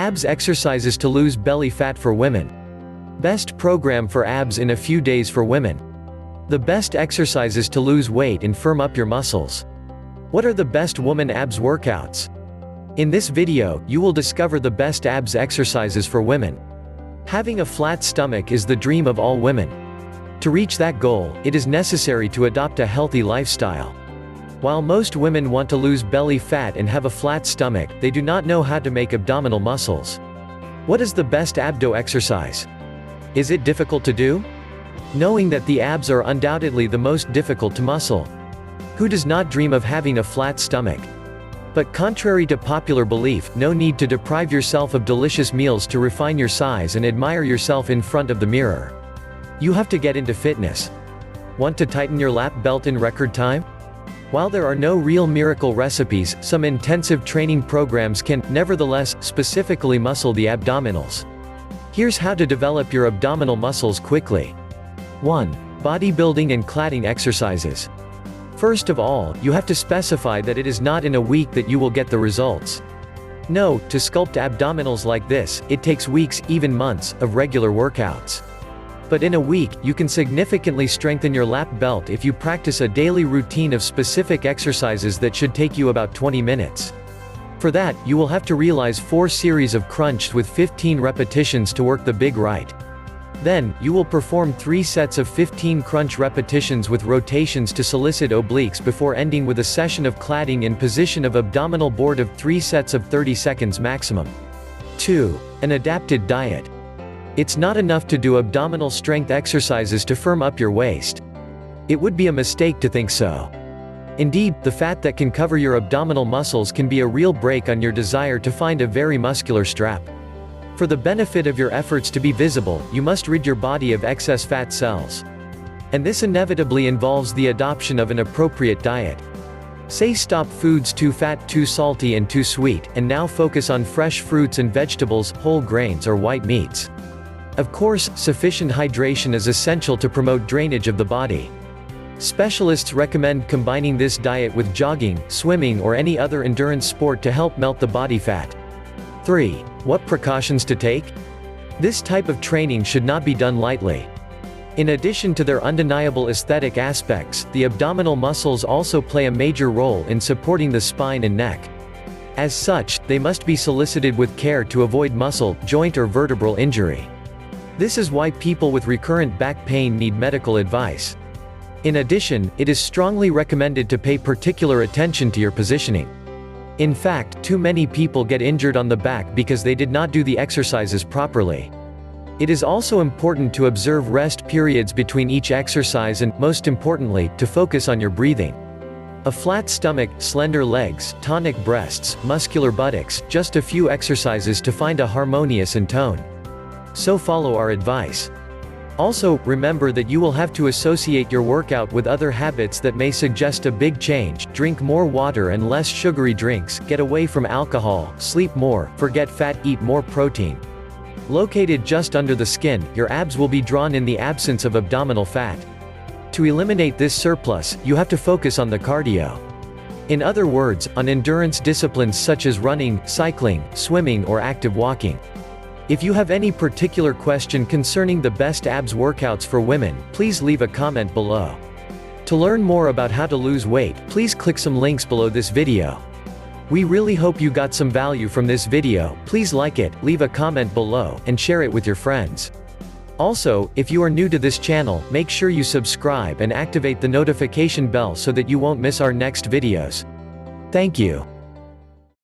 Abs exercises to lose belly fat for women. Best program for abs in a few days for women. The best exercises to lose weight and firm up your muscles. What are the best woman abs workouts? In this video, you will discover the best abs exercises for women. Having a flat stomach is the dream of all women. To reach that goal, it is necessary to adopt a healthy lifestyle. While most women want to lose belly fat and have a flat stomach, they do not know how to make abdominal muscles. What is the best abdo exercise? Is it difficult to do? Knowing that the abs are undoubtedly the most difficult to muscle. Who does not dream of having a flat stomach? But contrary to popular belief, no need to deprive yourself of delicious meals to refine your size and admire yourself in front of the mirror. You have to get into fitness. Want to tighten your lap belt in record time? While there are no real miracle recipes, some intensive training programs can, nevertheless, specifically muscle the abdominals. Here's how to develop your abdominal muscles quickly. 1. Bodybuilding and cladding exercises. First of all, you have to specify that it is not in a week that you will get the results. No, to sculpt abdominals like this, it takes weeks, even months, of regular workouts. But in a week, you can significantly strengthen your lap belt if you practice a daily routine of specific exercises that should take you about 20 minutes. For that, you will have to realize 4 series of crunches with 15 repetitions to work the big right. Then, you will perform 3 sets of 15 crunch repetitions with rotations to solicit obliques before ending with a session of cladding in position of abdominal board of 3 sets of 30 seconds maximum. 2. An adapted diet. It's not enough to do abdominal strength exercises to firm up your waist. It would be a mistake to think so. Indeed, the fat that can cover your abdominal muscles can be a real brake on your desire to find a very muscular strap. For the benefit of your efforts to be visible, you must rid your body of excess fat cells. And this inevitably involves the adoption of an appropriate diet. Say stop foods too fat, too salty and too sweet, and now focus on fresh fruits and vegetables, whole grains or white meats. Of course, sufficient hydration is essential to promote drainage of the body. Specialists recommend combining this diet with jogging, swimming or any other endurance sport to help melt the body fat. 3. What precautions to take? This type of training should not be done lightly. In addition to their undeniable aesthetic aspects, the abdominal muscles also play a major role in supporting the spine and neck. As such, they must be solicited with care to avoid muscle, joint or vertebral injury. This is why people with recurrent back pain need medical advice. In addition, it is strongly recommended to pay particular attention to your positioning. In fact, too many people get injured on the back because they did not do the exercises properly. It is also important to observe rest periods between each exercise and, most importantly, to focus on your breathing. A flat stomach, slender legs, tonic breasts, muscular buttocks, just a few exercises to find a harmonious and tone. So follow our advice. Also, remember that you will have to associate your workout with other habits that may suggest a big change. Drink more water and less sugary drinks, get away from alcohol, sleep more, forget fat, eat more protein. Located just under the skin, your abs will be drawn in the absence of abdominal fat. To eliminate this surplus, you have to focus on the cardio. In other words, on endurance disciplines such as running, cycling, swimming or active walking. If you have any particular question concerning the best abs workouts for women, please leave a comment below. To learn more about how to lose weight, please click some links below this video. We really hope you got some value from this video. Please like it, leave a comment below, and share it with your friends. Also, if you are new to this channel, make sure you subscribe and activate the notification bell so that you won't miss our next videos. Thank you.